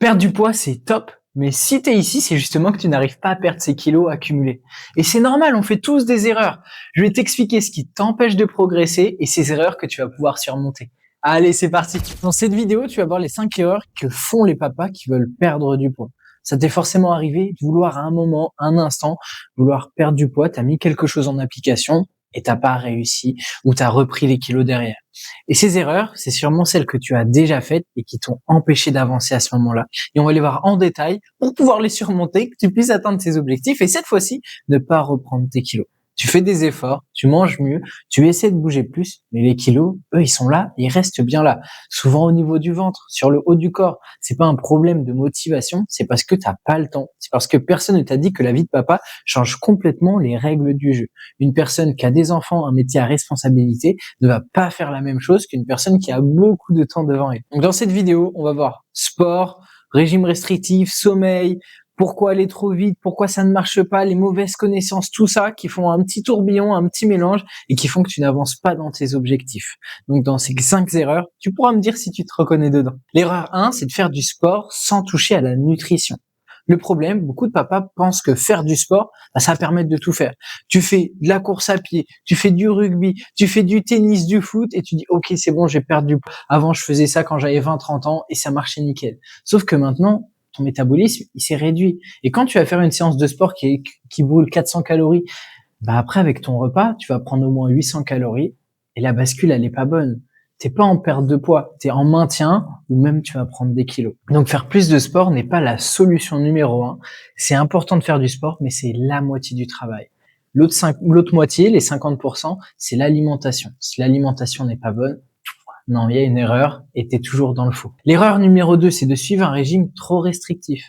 Perdre du poids, c'est top, mais si tu es ici, c'est justement que tu n'arrives pas à perdre ces kilos accumulés. Et c'est normal, on fait tous des erreurs. Je vais t'expliquer ce qui t'empêche de progresser et ces erreurs que tu vas pouvoir surmonter. Allez, c'est parti. Dans cette vidéo, tu vas voir les 5 erreurs que font les papas qui veulent perdre du poids. Ça t'est forcément arrivé de vouloir à un moment, un instant, vouloir perdre du poids, t'as mis quelque chose en application et t'as pas réussi ou t'as repris les kilos derrière. Et ces erreurs, c'est sûrement celles que tu as déjà faites et qui t'ont empêché d'avancer à ce moment-là. Et on va les voir en détail pour pouvoir les surmonter, que tu puisses atteindre tes objectifs et cette fois-ci, ne pas reprendre tes kilos. Tu fais des efforts, tu manges mieux, tu essaies de bouger plus, mais les kilos, eux, ils sont là, ils restent bien là. Souvent au niveau du ventre, sur le haut du corps. C'est pas un problème de motivation, c'est parce que t'as pas le temps. C'est parce que personne ne t'a dit que la vie de papa change complètement les règles du jeu. Une personne qui a des enfants, un métier à responsabilité, ne va pas faire la même chose qu'une personne qui a beaucoup de temps devant elle. Donc dans cette vidéo, on va voir sport, régime restrictif, sommeil, pourquoi aller trop vite, pourquoi ça ne marche pas, les mauvaises connaissances, tout ça qui font un petit tourbillon, un petit mélange et qui font que tu n'avances pas dans tes objectifs. Donc dans ces 5 erreurs, tu pourras me dire si tu te reconnais dedans. L'erreur 1, c'est de faire du sport sans toucher à la nutrition. Le problème, beaucoup de papas pensent que faire du sport, ça va permettre de tout faire. Tu fais de la course à pied, tu fais du rugby, tu fais du tennis, du foot et tu dis ok c'est bon, je vais perdre du poids. Avant je faisais ça quand j'avais 20-30 ans et ça marchait nickel. Sauf que maintenant, ton métabolisme, il s'est réduit. Et quand tu vas faire une séance de sport qui brûle 400 calories, bah après, avec ton repas, tu vas prendre au moins 800 calories et la bascule, elle est pas bonne. T'es pas en perte de poids, t'es en maintien ou même tu vas prendre des kilos. Donc faire plus de sport n'est pas la solution numéro 1. C'est important de faire du sport, mais c'est la moitié du travail. L'autre moitié, les 50%, c'est l'alimentation. Si l'alimentation n'est pas bonne, non, il y a une erreur et t'es toujours dans le faux. L'erreur numéro 2, c'est de suivre un régime trop restrictif.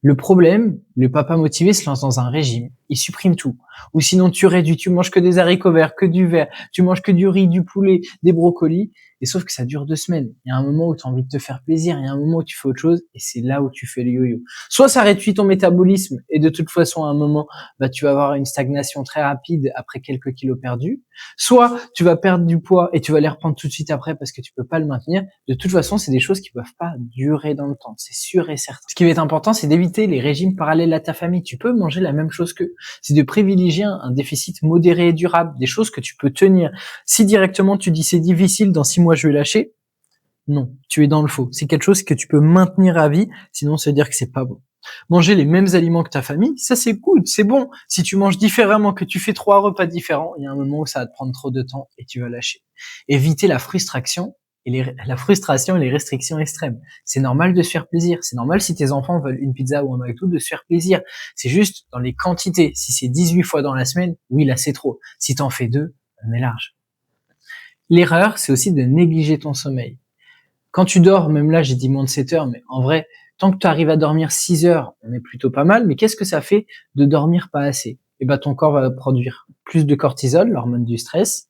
Le problème, le papa motivé se lance dans un régime, il supprime tout. Ou sinon tu réduis, tu manges que des haricots verts, que du vert, tu manges que du riz, du poulet, des brocolis, et sauf que ça dure 2 semaines. Il y a un moment où tu as envie de te faire plaisir, il y a un moment où tu fais autre chose, et c'est là où tu fais le yo-yo. Soit ça réduit ton métabolisme, et de toute façon à un moment, bah, tu vas avoir une stagnation très rapide après quelques kilos perdus. Soit tu vas perdre du poids et tu vas les reprendre tout de suite après parce que tu peux pas le maintenir. De toute façon, c'est des choses qui peuvent pas durer dans le temps, c'est sûr et certain. Ce qui va être important, c'est d'éviter les régimes parallèles à ta famille. Tu peux manger la même chose qu'eux. C'est de privilégier un déficit modéré et durable, des choses que tu peux tenir. Si directement tu dis c'est difficile, dans 6 mois je vais lâcher, non, tu es dans le faux. C'est quelque chose que tu peux maintenir à vie, sinon ça veut dire que c'est pas bon. Manger les mêmes aliments que ta famille, ça c'est cool, c'est bon. Si tu manges différemment, que tu fais 3 repas différents, il y a un moment où ça va te prendre trop de temps et tu vas lâcher. Éviter la frustration et les restrictions extrêmes. C'est normal de se faire plaisir. C'est normal si tes enfants veulent une pizza ou un McDo de se faire plaisir. C'est juste dans les quantités. Si c'est 18 fois dans la semaine, oui là c'est trop. Si t'en fais 2, on est large. L'erreur, c'est aussi de négliger ton sommeil. Quand tu dors, même là j'ai dit moins de 7 heures, mais en vrai, tant que tu arrives à dormir 6 heures, on est plutôt pas mal, mais qu'est-ce que ça fait de dormir pas assez? Eh ben, ton corps va produire plus de cortisol, l'hormone du stress.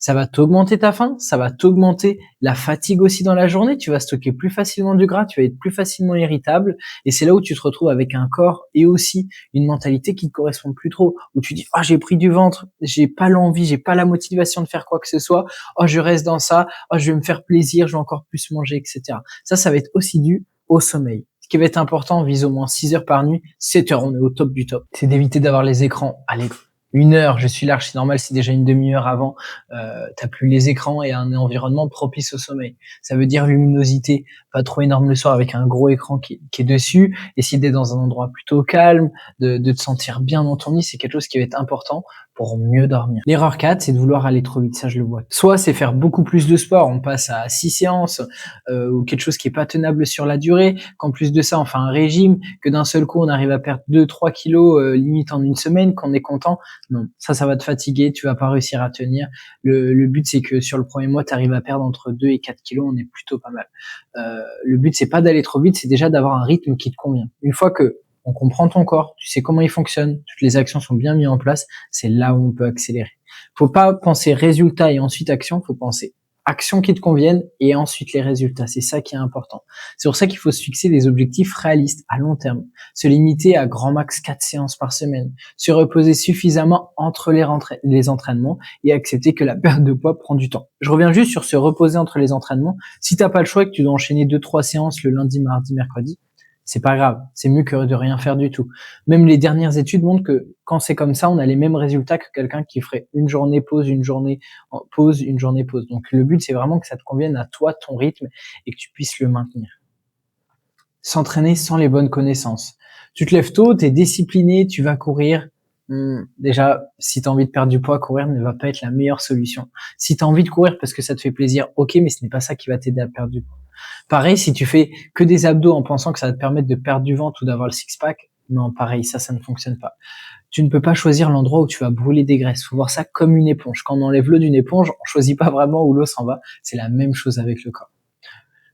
Ça va t'augmenter ta faim, ça va t'augmenter la fatigue aussi dans la journée, tu vas stocker plus facilement du gras, tu vas être plus facilement irritable, et c'est là où tu te retrouves avec un corps et aussi une mentalité qui ne correspond plus trop, où tu dis, oh, j'ai pris du ventre, j'ai pas l'envie, j'ai pas la motivation de faire quoi que ce soit, oh, je reste dans ça, oh, je vais me faire plaisir, je vais encore plus manger, etc. Ça va être aussi dû au sommeil. Ce qui va être important, on vise au moins 6 heures par nuit, 7 heures, on est au top du top. C'est d'éviter d'avoir les écrans. Allez, 1 heure, je suis large, c'est normal, si déjà une demi-heure avant, t'as plus les écrans et un environnement propice au sommeil. Ça veut dire luminosité, pas trop énorme le soir avec un gros écran qui est dessus, essayer d'être dans un endroit plutôt calme, de te sentir bien dans ton lit, c'est quelque chose qui va être important pour mieux dormir. L'erreur 4, c'est de vouloir aller trop vite, ça je le vois. Soit c'est faire beaucoup plus de sport, on passe à 6 séances, ou quelque chose qui est pas tenable sur la durée, qu'en plus de ça on fait un régime, que d'un seul coup on arrive à perdre 2-3 kilos limite en une semaine, qu'on est content. Non, ça va te fatiguer, tu vas pas réussir à tenir. Le but c'est que sur le premier mois tu arrives à perdre entre 2 et 4 kilos, on est plutôt pas mal. Le but c'est pas d'aller trop vite, c'est déjà d'avoir un rythme qui te convient. Une fois que on comprend ton corps, tu sais comment il fonctionne, toutes les actions sont bien mises en place, c'est là où on peut accélérer. Faut pas penser résultat et ensuite action, faut penser actions qui te conviennent et ensuite les résultats. C'est ça qui est important. C'est pour ça qu'il faut se fixer des objectifs réalistes à long terme, se limiter à grand max 4 séances par semaine, se reposer suffisamment entre les entraînements et accepter que la perte de poids prend du temps. Je reviens juste sur se reposer entre les entraînements. Si t'as pas le choix et que tu dois enchaîner 2-3 séances le lundi, mardi, mercredi, C'est pas grave, c'est mieux que de rien faire du tout. Même les dernières études montrent que quand c'est comme ça, on a les mêmes résultats que quelqu'un qui ferait une journée pause, une journée pause, une journée pause. Donc le but, c'est vraiment que ça te convienne à toi, ton rythme, et que tu puisses le maintenir. S'entraîner sans les bonnes connaissances. Tu te lèves tôt, tu es discipliné, tu vas courir. Déjà, si tu as envie de perdre du poids, courir ne va pas être la meilleure solution. Si tu as envie de courir parce que ça te fait plaisir, ok, mais ce n'est pas ça qui va t'aider à perdre du poids. Pareil, si tu fais que des abdos en pensant que ça va te permettre de perdre du ventre ou d'avoir le six-pack, non, pareil, ça ne fonctionne pas. Tu ne peux pas choisir l'endroit où tu vas brûler des graisses. Faut voir ça comme une éponge. Quand on enlève l'eau d'une éponge, on choisit pas vraiment où l'eau s'en va. C'est la même chose avec le corps.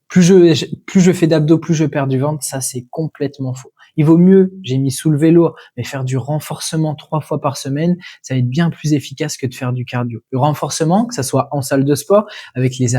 Plus je fais d'abdos, plus je perds du ventre, ça c'est complètement faux. Il vaut mieux, j'ai mis soulever lourd, mais faire du renforcement 3 fois par semaine, ça va être bien plus efficace que de faire du cardio. Le renforcement, que ça soit en salle de sport, avec les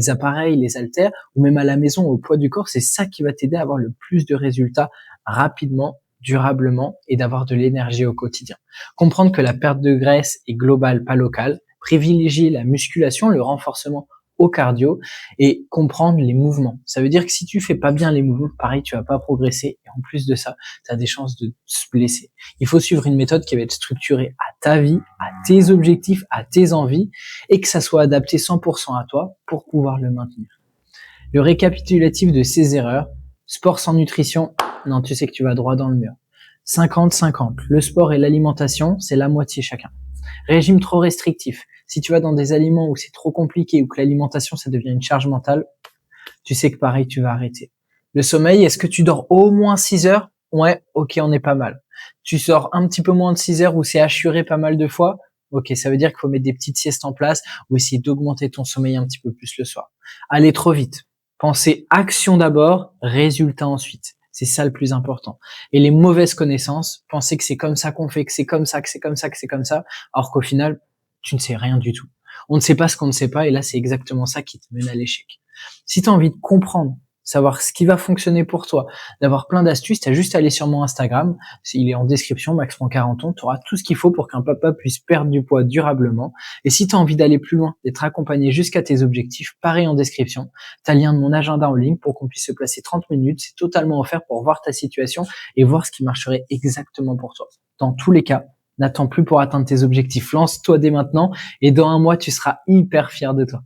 appareils, les haltères, ou même à la maison au poids du corps, c'est ça qui va t'aider à avoir le plus de résultats rapidement, durablement, et d'avoir de l'énergie au quotidien. Comprendre que la perte de graisse est globale, pas locale, privilégier la musculation, le renforcement au cardio et comprendre les mouvements. Ça veut dire que si tu fais pas bien les mouvements, pareil, tu vas pas progresser et en plus de ça, tu as des chances de se blesser. Il faut suivre une méthode qui va être structurée à ta vie, à tes objectifs, à tes envies et que ça soit adapté 100% à toi pour pouvoir le maintenir. Le récapitulatif de ces erreurs, sport sans nutrition, non, tu sais que tu vas droit dans le mur. 50-50. Le sport et l'alimentation, c'est la moitié chacun. Régime trop restrictif. Si tu vas dans des aliments où c'est trop compliqué ou que l'alimentation, ça devient une charge mentale, tu sais que pareil, tu vas arrêter. Le sommeil, est-ce que tu dors au moins 6 heures? Ouais, ok, on est pas mal. Tu sors un petit peu moins de 6 heures où c'est assuré pas mal de fois? Ok, ça veut dire qu'il faut mettre des petites siestes en place ou essayer d'augmenter ton sommeil un petit peu plus le soir. Aller trop vite. Pensez action d'abord, résultat ensuite. C'est ça le plus important. Et les mauvaises connaissances, penser que c'est comme ça qu'on fait, que c'est comme ça, que c'est comme ça, que c'est comme ça, alors qu'au final, tu ne sais rien du tout. On ne sait pas ce qu'on ne sait pas, et là, c'est exactement ça qui te mène à l'échec. Si tu as envie de comprendre, savoir ce qui va fonctionner pour toi, d'avoir plein d'astuces, tu as juste à aller sur mon Instagram, il est en description, Max.Carenton, tu auras tout ce qu'il faut pour qu'un papa puisse perdre du poids durablement. Et si tu as envie d'aller plus loin, d'être accompagné jusqu'à tes objectifs, pareil en description, tu as le lien de mon agenda en ligne pour qu'on puisse se placer 30 minutes, c'est totalement offert pour voir ta situation et voir ce qui marcherait exactement pour toi. Dans tous les cas, n'attends plus pour atteindre tes objectifs, lance-toi dès maintenant et dans un mois, tu seras hyper fier de toi.